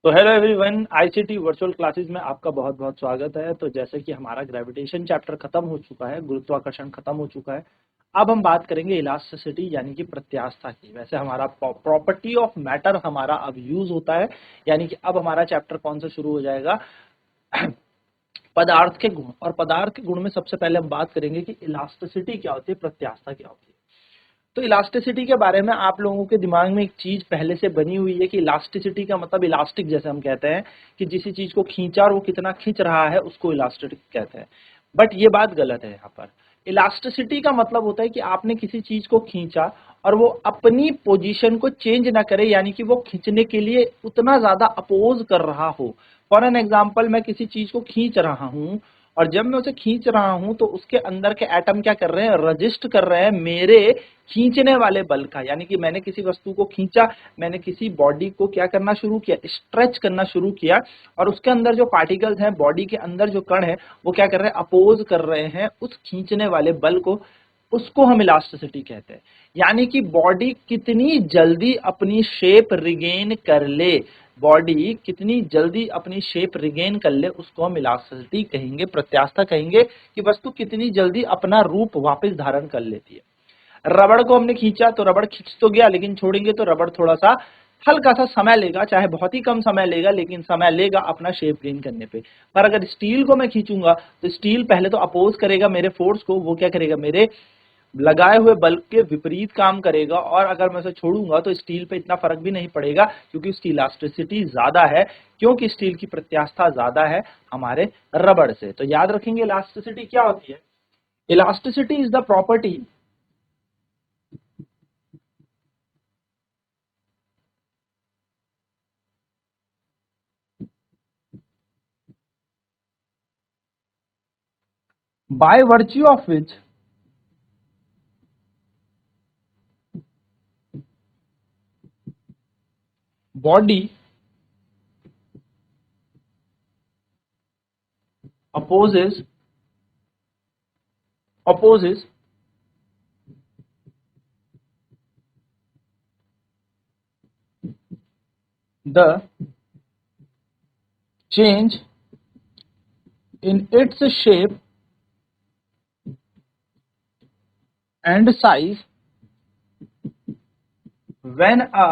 तो hello everyone, ICT virtual classes में आपका बहुत बहुत स्वागत है। तो जैसे कि हमारा ग्रेविटेशन चैप्टर खत्म हो चुका है, गुरुत्वाकर्षण खत्म हो चुका है, अब हम बात करेंगे इलास्टिसिटी यानी कि प्रत्यास्थता की। वैसे हमारा प्रॉपर्टी ऑफ मैटर हमारा अब यूज होता है, यानी कि अब हमारा चैप्टर कौन सा शुरू हो जाएगा? पदार्थ के गुण। और पदार्थ के गुण में सबसे पहले हम बात करेंगे कि इलास्टिसिटी क्या होती है, प्रत्यास्थता क्या होती है। तो इलास्टिसिटी के बारे में आप लोगों के दिमाग में एक चीज पहले से बनी हुई है कि इलास्टिसिटी का मतलब इलास्टिक, जैसे हम कहते हैं कि जिस चीज को खींचा और वो कितना खींच रहा है उसको इलास्टिक कहते हैं। बट ये बात गलत है। यहाँ पर इलास्टिसिटी का मतलब होता है कि आपने किसी चीज को खींचा और वो अपनी पोजीशन को चेंज ना करे, यानी कि वो खींचने के लिए उतना ज्यादा अपोज कर रहा हो। फॉर एन एग्जाम्पल, मैं किसी चीज को खींच रहा हूं और जब मैं उसे खींच रहा हूं तो उसके अंदर के एटम क्या कर रहे हैं? रजिस्ट कर रहे हैं मेरे खींचने वाले बल का। यानी कि मैंने किसी वस्तु को खींचा, मैंने किसी बॉडी को क्या करना शुरू किया? स्ट्रेच करना शुरू किया, और उसके अंदर जो पार्टिकल्स हैं, बॉडी के अंदर जो कण है, वो क्या कर रहे हैं? अपोज कर रहे हैं उस खींचने वाले बल को। उसको हम इलास्टिसिटी कहते हैं। यानी कि बॉडी कितनी जल्दी अपनी शेप रिगेन कर ले, बॉडी कितनी जल्दी अपनी शेप रिगेन कर ले, उसको हम इलास्टिसिटी कहेंगे, प्रत्यास्थता कहेंगे कि वस्तु कितनी जल्दी अपना रूप वापस धारण कर लेती है। रबड़ को हमने खींचा तो रबड़ खींच तो गया, लेकिन छोड़ेंगे तो रबड़ थोड़ा सा हल्का सा समय लेगा, चाहे बहुत ही कम समय लेगा, लेकिन समय लेगा अपना शेप गेन करने पे। पर अगर स्टील को मैं खींचूंगा तो स्टील पहले तो अपोज करेगा मेरे फोर्स को, वो क्या करेगा? मेरे लगाए हुए बल के विपरीत काम करेगा। और अगर मैं उसे छोड़ूंगा तो स्टील पे इतना फर्क भी नहीं पड़ेगा, क्योंकि उसकी इलास्टिसिटी ज्यादा है, क्योंकि स्टील की प्रत्यास्थता ज्यादा है हमारे रबड़ से। तो याद रखेंगे इलास्टिसिटी क्या होती है। Elasticity is the property by virtue of which body opposes the change in its shape and size when a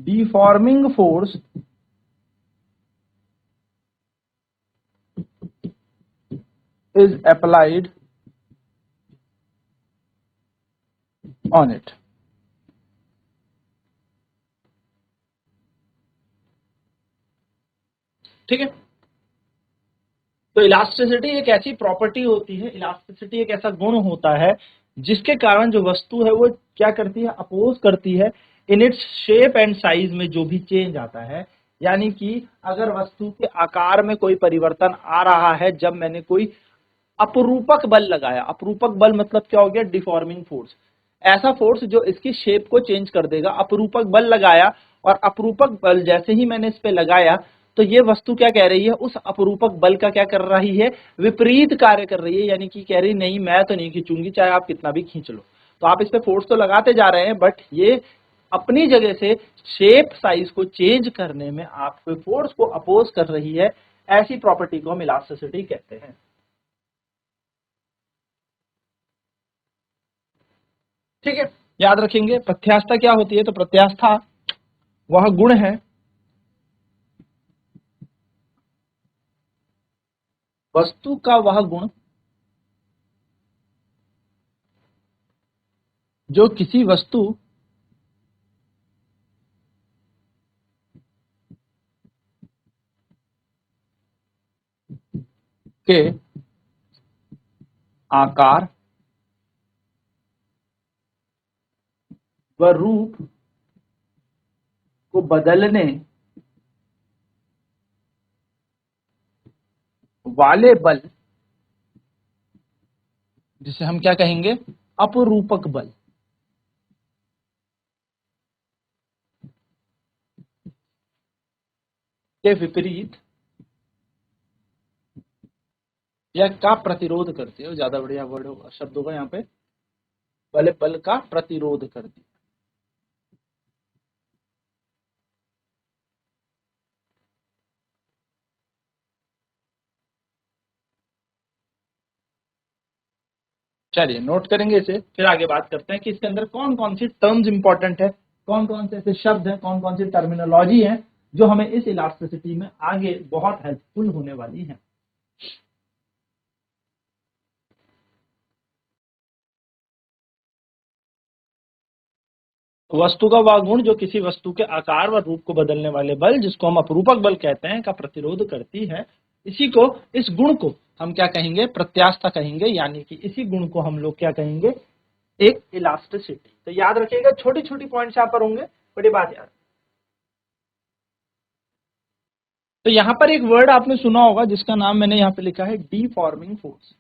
deforming force is applied on it। ठीक है। तो इलास्टिसिटी एक ऐसी प्रॉपर्टी होती है, इलास्टिसिटी एक ऐसा गुण होता है जिसके कारण जो वस्तु है वो क्या करती है? अपोज करती है in its shape and size में जो भी चेंज आता है। यानी कि अगर वस्तु के आकार में कोई परिवर्तन आ रहा है, जब मैंने कोई अपरूपक बल लगाया, अपरूपक बल मतलब क्या हो गया? Deforming force. ऐसा फोर्स जो इसकी शेप को चेंज कर देगा, अपरूपक बल लगाया, और अपरूपक बल जैसे ही मैंने इस पे लगाया तो ये वस्तु क्या कह रही है? उस अपरूपक बल का क्या कर रही है? विपरीत कार्य कर रही है। यानी कि कह रही नहीं, मैं तो नहीं खींचूंगी, चाहे आप कितना भी खींच लो। तो आप इस पे फोर्स तो लगाते जा रहे हैं, बट ये अपनी जगह से शेप साइज को चेंज करने में आपके फोर्स को अपोज कर रही है। ऐसी प्रॉपर्टी को हम इलास्टिसिटी कहते हैं। ठीक है। याद रखेंगे प्रत्यास्थता क्या होती है। तो प्रत्यास्थता वह गुण है, वस्तु का वह गुण जो किसी वस्तु के आकार व रूप को बदलने वाले बल, जिसे हम क्या कहेंगे? अपरूपक बल, के विपरीत या का प्रतिरोध करती है। ज्यादा बढ़िया वर्ड होगा, शब्द होगा यहाँ पे, वाले बल का प्रतिरोध करती है। चलिए नोट करेंगे इसे, फिर आगे बात करते हैं कि इसके अंदर कौन कौन सी टर्म्स इंपॉर्टेंट है, कौन कौन से ऐसे शब्द हैं, कौन कौन सी टर्मिनोलॉजी है जो हमें इस इलास्टिसिटी में आगे बहुत हेल्पफुल होने वाली है। वस्तु का वह गुण जो किसी वस्तु के आकार व रूप को बदलने वाले बल, जिसको हम अपरूपक बल कहते हैं, का प्रतिरोध करती है। इसी को, इस गुण को हम क्या कहेंगे, प्रत्यास्था कहेंगे, यानी कि इसी गुण को हम लोग क्या कहेंगे, एक इलास्टिसिटी। तो याद रखिएगा, छोटी छोटी पॉइंट्स यहाँ पर होंगे, बड़ी बात याद। तो यहां पर एक वर्ड आपने सुना होगा जिसका नाम मैंने यहां पे लिखा है डीफॉर्मिंग फोर्स।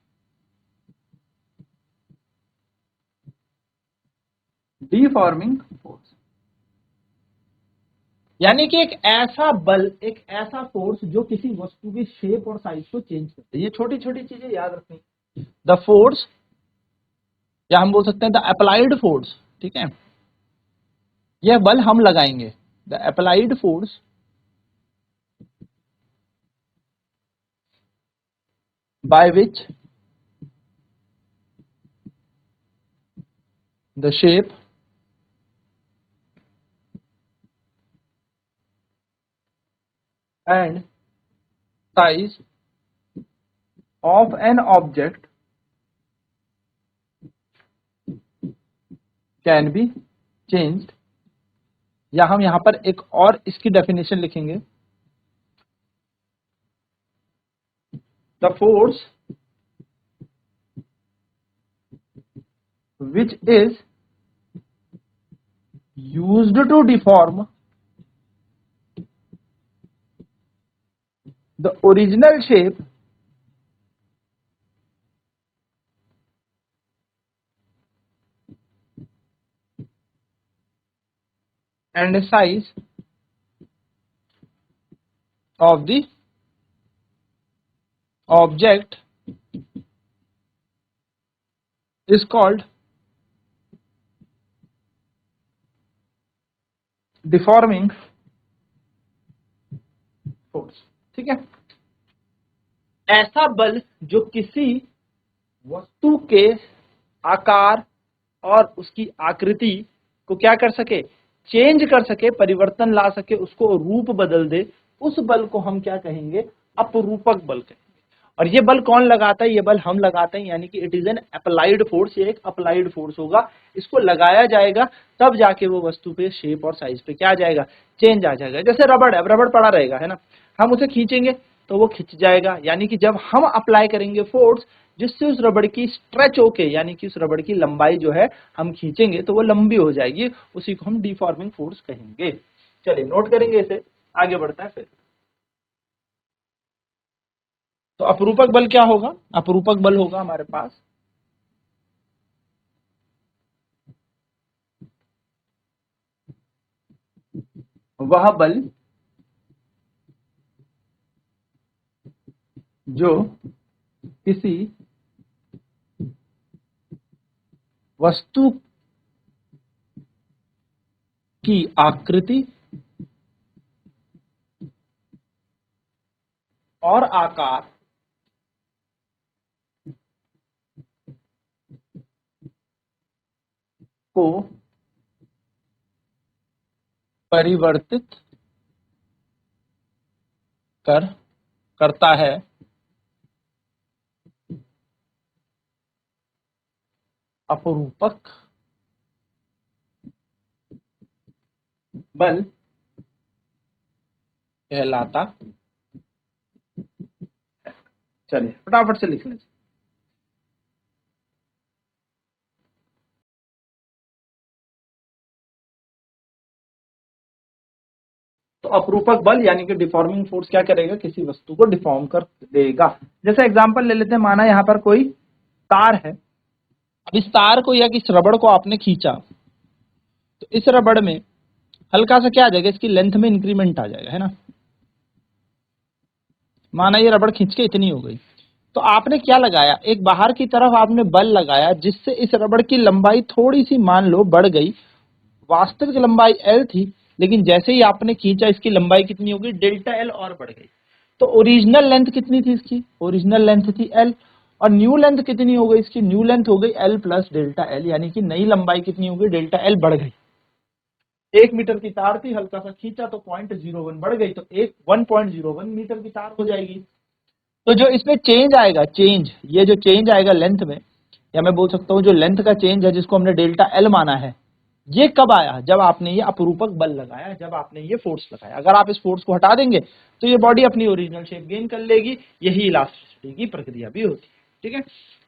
डीफॉर्मिंग फोर्स यानी कि एक ऐसा बल, एक ऐसा फोर्स जो किसी वस्तु की शेप और साइज को चेंज करते हैं। ये छोटी छोटी चीजें याद रखनी। द फोर्स, या हम बोल सकते हैं द अप्लाइड फोर्स, ठीक है, यह बल हम लगाएंगे, the applied force by which the shape and size of an object can be changed, या हम यहां पर एक और इसकी डेफिनेशन लिखेंगे, the force which is used to deform the original shape and size of the object is called deforming force. ठीक है, ऐसा बल जो किसी वस्तु के आकार और उसकी आकृति को क्या कर सके, चेंज कर सके, परिवर्तन ला सके, उसको रूप बदल दे, उस बल को हम क्या कहेंगे, अपरूपक बल कहेंगे। और ये बल कौन लगाता है, ये बल हम लगाते हैं, यानी कि it is an applied force, ये एक अप्लाइड फोर्स होगा, इसको लगाया जाएगा तब जाके वो वस्तु पे शेप और साइज पे क्या आ जाएगा, चेंज आ जाएगा। जैसे रबड़ है, अब रबड़ पड़ा रहेगा, है ना, हम उसे खींचेंगे तो वो खिंच जाएगा, यानी कि जब हम अप्लाई करेंगे फोर्स जिससे उस रबड़ की स्ट्रेच होके, यानी कि उस रबड़ की लंबाई जो है हम खींचेंगे तो वो लंबी हो जाएगी, उसी को हम डिफॉर्मिंग फोर्स कहेंगे। चलिए नोट करेंगे इसे, आगे बढ़ता है फिर। तो अपरूपक बल क्या होगा, अपरूपक बल होगा हमारे पास वह बल जो किसी वस्तु की आकृति और आकार को परिवर्तित करता है, अपरूपक बल कहलाता है। चलिए फटाफट से लिख लें। तो अपरूपक बल यानी कि डिफॉर्मिंग फोर्स क्या करेगा, किसी वस्तु को डिफॉर्म कर देगा। जैसे एग्जांपल ले लेते हैं, माना यहाँ पर कोई तार है, अब इस तार को या किस रबड़ को आपने खींचा तो इस रबड़ में हल्का सा क्या आ जाएगा, इसकी लेंथ में इंक्रीमेंट आ जाएगा, है ना। माना ये रबड़ खींच के इतनी हो गई, तो आपने क्या लगाया, एक बाहर की तरफ आपने बल लगाया जिससे इस रबड़ की लंबाई थोड़ी सी मान लो बढ़ गई। वास्तविक लंबाई L थी, लेकिन जैसे ही आपने खींचा इसकी लंबाई कितनी हो गई, डेल्टा L और बढ़ गई। तो ओरिजिनल लेंथ कितनी थी इसकी, ओरिजिनल लेंथ थी L, और न्यू लेंथ कितनी हो गई इसकी, न्यू लेंथ हो गई एल प्लस डेल्टा एल, यानी कि नई लंबाई कितनी हो गई, डेल्टा एल बढ़ गई। 1 मीटर की तार थी, हल्का सा खींचा तो 0.01 बढ़ गई, तो 1.01 मीटर की तार हो जाएगी। तो जो इसमें चेंज आएगा, चेंज, ये जो चेंज आएगा लेंथ में, या मैं बोल सकता हूं जो लेंथ का चेंज है जिसको हमने डेल्टा एल माना है, ये कब आया, जब आपने ये अपरूपक बल लगाया, जब आपने ये फोर्स लगाया। अगर आप इस फोर्स को हटा देंगे तो ये बॉडी अपनी ओरिजिनल शेप गेन कर लेगी। यही इलास्टिसिटी की प्रक्रिया भी होती है। ठीक है,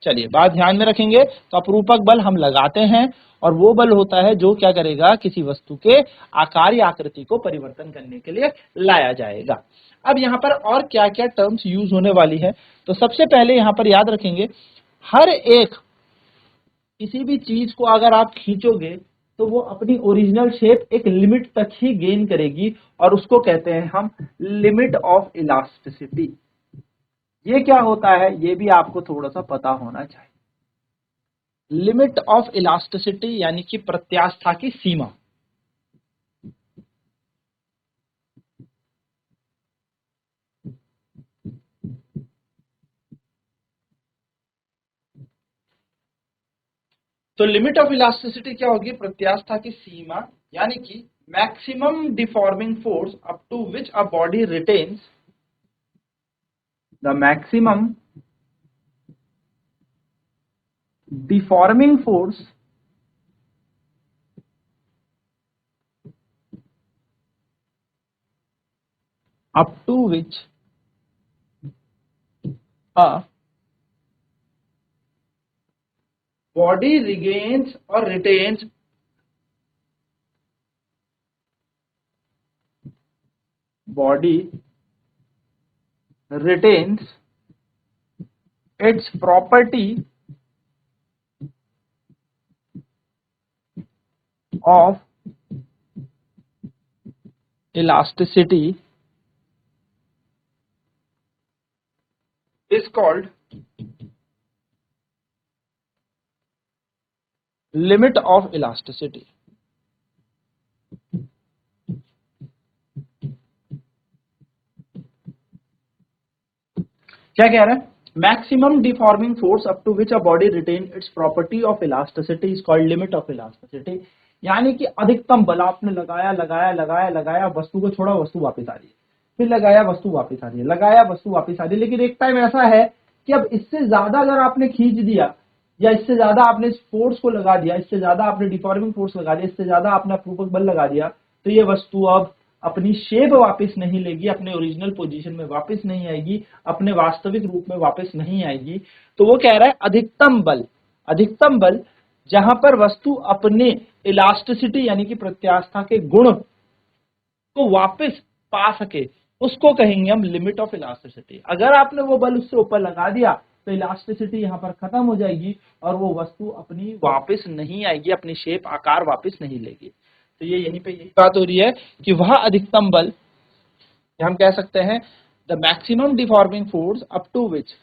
चलिए बात ध्यान में रखेंगे। तो अपरूपक बल हम लगाते हैं और वो बल होता है जो क्या करेगा, किसी वस्तु के आकार या आकृति को परिवर्तन करने के लिए लाया जाएगा। अब यहाँ पर और क्या क्या टर्म्स यूज होने वाली है, तो सबसे पहले यहाँ पर याद रखेंगे, हर एक किसी भी चीज को अगर आप खींचोगे तो वो अपनी ओरिजिनल शेप एक लिमिट तक ही गेन करेगी, और उसको कहते हैं हम लिमिट ऑफ इलास्टिसिटी। ये क्या होता है, ये भी आपको थोड़ा सा पता होना चाहिए। लिमिट ऑफ इलास्टिसिटी यानी कि प्रत्यास्था की सीमा। तो लिमिट ऑफ इलास्टिसिटी क्या होगी, प्रत्यास्था की सीमा, यानी कि maximum deforming force up to which a body retains the maximum deforming force up to which a body regains or retains its property of elasticity is called limit of elasticity। क्या कह रहा है, maximum deforming force up to which a body retain its property of elasticity is called limit of elasticity. यानी कि अधिकतम बल आपने लगाया लगाया लगाया लगाया, वस्तु को छोड़ा, वस्तु वापस आ रही है, फिर लगाया, वस्तु वापस आ रही है, लगाया, वस्तु वापस आ रही है। लेकिन एक टाइम ऐसा है कि अब इससे ज्यादा अगर आपने खींच दिया, या इससे ज्यादा आपने इस फोर्स को लगा दिया, इससे ज्यादा आपने डिफॉर्मिंग फोर्स लगा दिया, इससे ज्यादा आपने अपरूपक बल लगा दिया, तो ये वस्तु अब अपनी शेप वापस नहीं लेगी, अपने ओरिजिनल पोजीशन में वापस नहीं आएगी, अपने वास्तविक रूप में वापस नहीं आएगी। तो वो कह रहा है अधिकतम बल, अधिकतम बल जहां पर वस्तु अपने इलास्टिसिटी यानी कि प्रत्यास्था के गुण को वापस पा सके, उसको कहेंगे हम लिमिट ऑफ इलास्टिसिटी। अगर आपने वो बल उससे ऊपर लगा दिया तो इलास्टिसिटी यहां पर खत्म हो जाएगी और वो वस्तु अपनी वापस नहीं आएगी, अपनी शेप आकार वापस नहीं लेगी। तो ये यहीं पे यही बात हो रही है कि वह अधिकतम बल, हम कह सकते हैं the maximum deforming force up to which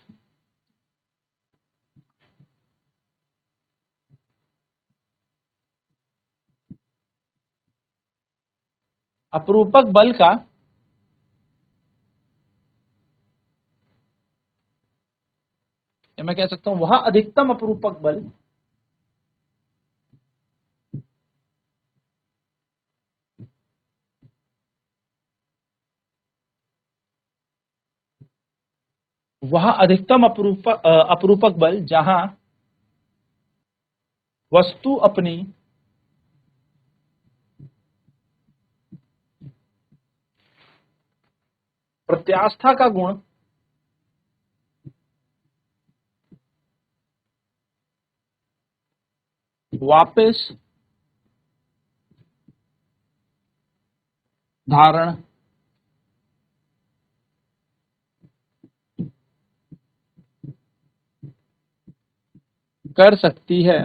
अपरूपक बल का या मैं कह सकता हूं वह अधिकतम अपरूपक बल वह अधिकतम अपरूपक बल जहां वस्तु अपनी प्रत्यास्था का गुण वापस धारण कर सकती है,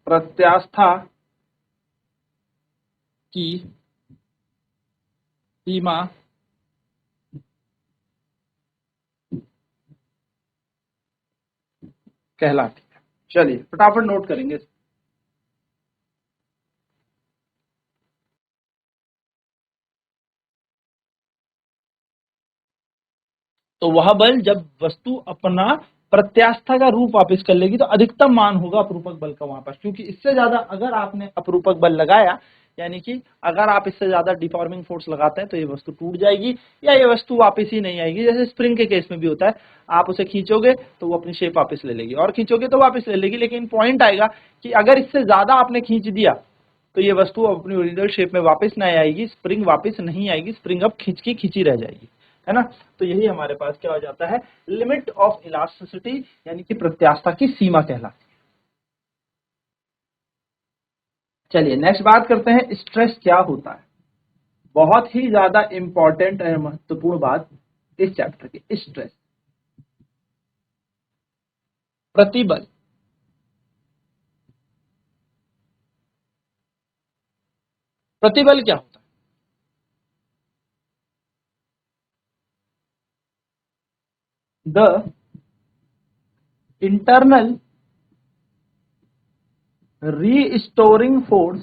प्रत्यास्था की सीमा कहलाती है। चलिए फटाफट नोट करेंगे। तो वह बल जब वस्तु अपना प्रत्यास्था का रूप वापस कर लेगी तो अधिकतम मान होगा अपरूपक बल का वहां पर, क्योंकि इससे ज्यादा अगर आपने अपरूपक बल लगाया, यानी कि अगर आप इससे ज्यादा डिफॉर्मिंग फोर्स लगाते हैं तो ये वस्तु टूट जाएगी या ये वस्तु वापस ही नहीं आएगी। जैसे स्प्रिंग के केस में भी होता है, आप उसे खींचोगे तो वो अपनी शेप वापस ले लेगी और खींचोगे तो वापस ले लेगी, लेकिन पॉइंट आएगा कि अगर इससे ज्यादा आपने खींच दिया तो ये वस्तु अपनी ओरिजिनल शेप में वापस नहीं आएगी, स्प्रिंग वापस नहीं आएगी, स्प्रिंग अब खींच की खींची रह जाएगी, है ना। तो यही हमारे पास क्या हो जाता है, लिमिट ऑफ इलास्टिसिटी, यानी कि प्रत्यास्था की सीमा कहलाती है। चलिए नेक्स्ट बात करते हैं, स्ट्रेस क्या होता है। बहुत ही ज्यादा इंपॉर्टेंट है, महत्वपूर्ण बात इस चैप्टर की, स्ट्रेस। प्रतिबल, प्रतिबल क्या होता है? The internal restoring force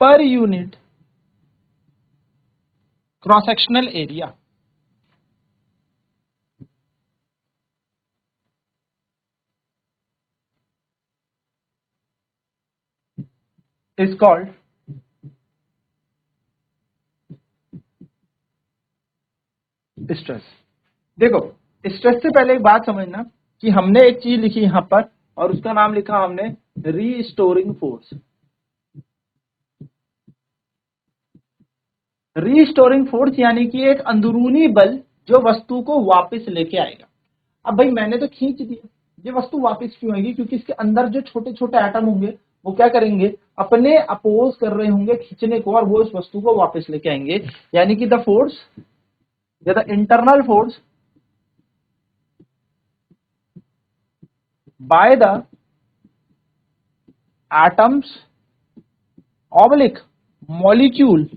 per unit cross sectional area is called stress. देखो, स्ट्रेस से पहले एक बात समझना कि हमने एक चीज लिखी यहां पर और उसका नाम लिखा हमने रीस्टोरिंग फोर्स। रीस्टोरिंग फोर्स यानी कि एक अंदरूनी बल जो वस्तु को वापस लेके आएगा। अब भाई मैंने तो खींच दिया, ये वस्तु वापस क्यों आएगी? क्योंकि इसके अंदर जो छोटे छोटे एटम होंगे वो क्या करेंगे, अपने अपोज कर रहे होंगे खींचने को और वो उस वस्तु को वापस लेके आएंगे। यानी कि द फोर्स या the internal force by the atoms oblique molecule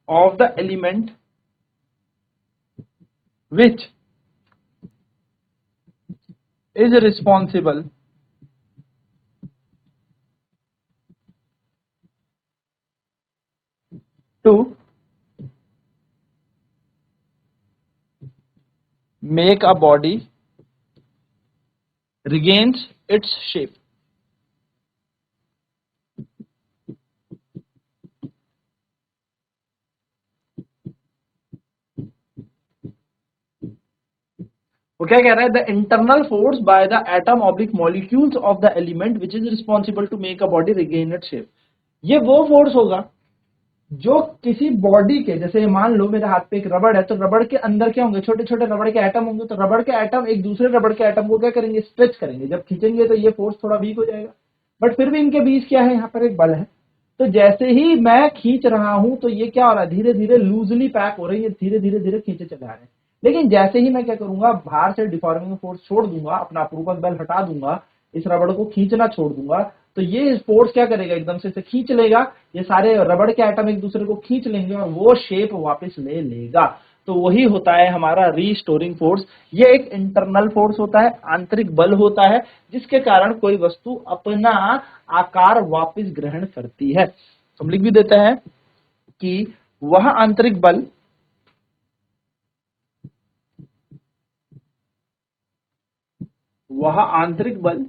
of the element which is responsible to make a body regains its shape। वो क्या कह रहा है, the internal force by the atom oblique molecules of the element which is responsible to make a body regain its shape. ये वो force होगा जो किसी बॉडी के, जैसे मान लो मेरे हाथ पे एक रबड़ है तो रबड़ के अंदर क्या होंगे, छोटे छोटे रबड़ के एटम होंगे, तो रबड़ के एटम एक दूसरे रबड़ के एटम को क्या करेंगे, स्ट्रेच करेंगे। जब खींचेंगे तो ये फोर्स थोड़ा वीक हो जाएगा, बट फिर भी इनके बीच क्या है, यहाँ पर एक बल है। तो जैसे ही मैं खींच रहा हूं तो ये क्या हो रहा है, धीरे धीरे लूजली पैक हो रही है, धीरे धीरे धीरे खींचे चले आ रहे हैं। लेकिन जैसे ही मैं क्या करूंगा, बाहर से डिफॉर्मिंग फोर्स छोड़ दूंगा, अपना अपरूपक बल हटा दूंगा, इस रबड़ को खींचना छोड़ दूंगा, तो ये फोर्स क्या करेगा, एकदम से इसे खींच लेगा, ये सारे रबड़ के एटम एक दूसरे को खींच लेंगे और वो शेप वापस ले लेगा। तो वही होता है हमारा रीस्टोरिंग फोर्स। ये एक इंटरनल फोर्स होता है, आंतरिक बल होता है, जिसके कारण कोई वस्तु अपना आकार वापस ग्रहण करती है। हम लिख भी देते हैं कि वह आंतरिक बल वह आंतरिक बल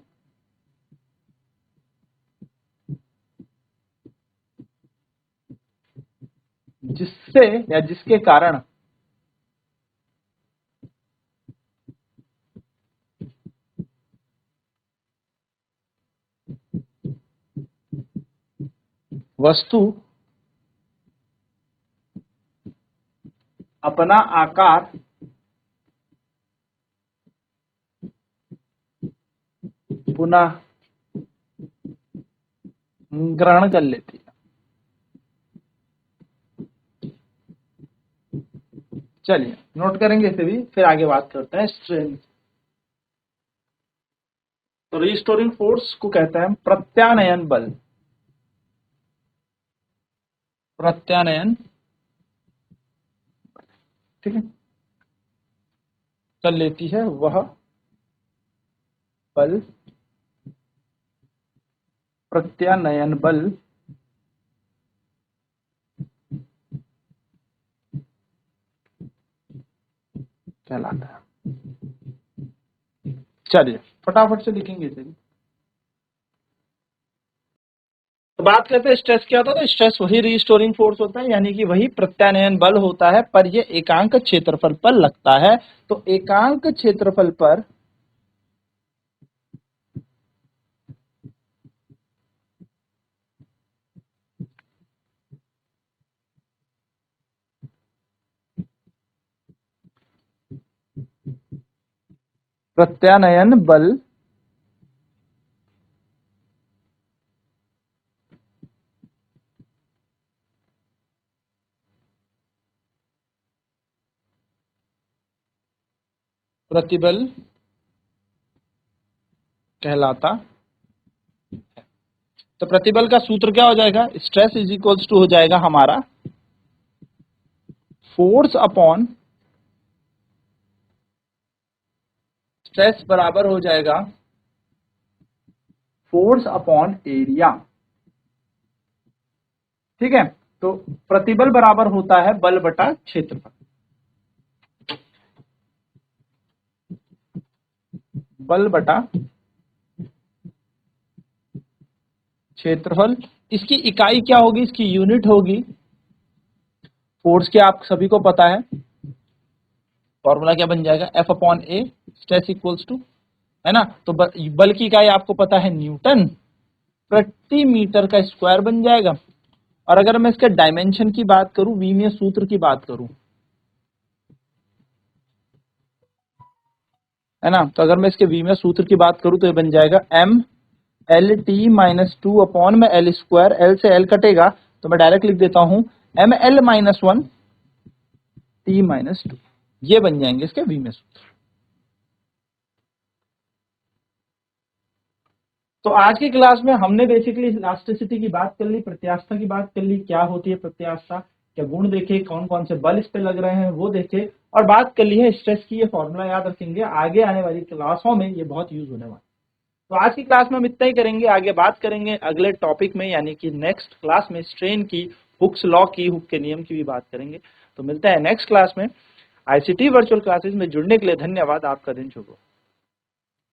जिससे या जिसके कारण वस्तु अपना आकार पुनः ग्रहण कर लेती है। चलिए नोट करेंगे इसे भी, फिर आगे बात करते हैं स्ट्रेंथ। तो रिस्टोरिंग फोर्स को कहते हैं प्रत्यानयन बल। प्रत्यानयन, ठीक है, कर लेती है वह बल, प्रत्यानयन बल कहलाता है। चलिए फटाफट से लिखेंगे इसे। तो बात करते हैं स्ट्रेस क्या होता है। तो स्ट्रेस वही रीस्टोरिंग फोर्स होता है, यानी कि वही प्रत्यानयन बल होता है, पर ये एकांक क्षेत्रफल पर लगता है। तो एकांक क्षेत्रफल पर प्रत्यानयन बल प्रतिबल कहलाता। तो प्रतिबल का सूत्र क्या हो जाएगा, स्ट्रेस इज इक्वल्स टू हो जाएगा हमारा फोर्स अपॉन स्ट्रेस बराबर हो जाएगा फोर्स अपॉन एरिया। ठीक है, तो प्रतिबल बराबर होता है बल बटा क्षेत्रफल। बल बटा क्षेत्रफल, इसकी इकाई क्या होगी, इसकी यूनिट होगी फोर्स की, आप सभी को पता है फॉर्मूला क्या बन जाएगा, F upon A, stress equals to, है ना। तो बल की इकाई आपको पता है न्यूटन प्रति मीटर का स्क्वायर बन जाएगा। और अगर मैं इसके डायमेंशन की बात करूं, विमीय सूत्र की बात करूं, है ना, तो अगर मैं इसके विमीय सूत्र की बात करूं तो ये बन जाएगा m L T minus two upon में एल स्क्वायर, एल से एल कटेगा तो मैं डायरेक्ट लिख देता हूं M L minus one T minus two. ये बन जाएंगे इसके विमीय सूत्र। तो आज की क्लास में हमने बेसिकली इलास्टिसिटी की बात कर ली, प्रत्यास्थता की बात कर ली, क्या होती है प्रत्यास्थता, क्या गुण देखे, कौन कौन से बल इस पे लग रहे हैं वो देखे, और बात कर ली है स्ट्रेस की। ये फॉर्मूला याद रखेंगे, आगे आने वाली क्लासों में ये बहुत यूज होने वाला। तो आज की क्लास में हम इतना ही करेंगे, आगे बात करेंगे अगले टॉपिक में, यानी कि नेक्स्ट क्लास में स्ट्रेन की, हुक्स लॉ की, हुक के नियम की भी बात करेंगे। तो मिलते हैं नेक्स्ट क्लास में। आईसीटी वर्चुअल क्लासेस में जुड़ने के लिए धन्यवाद। आपका दिन शुभ हो।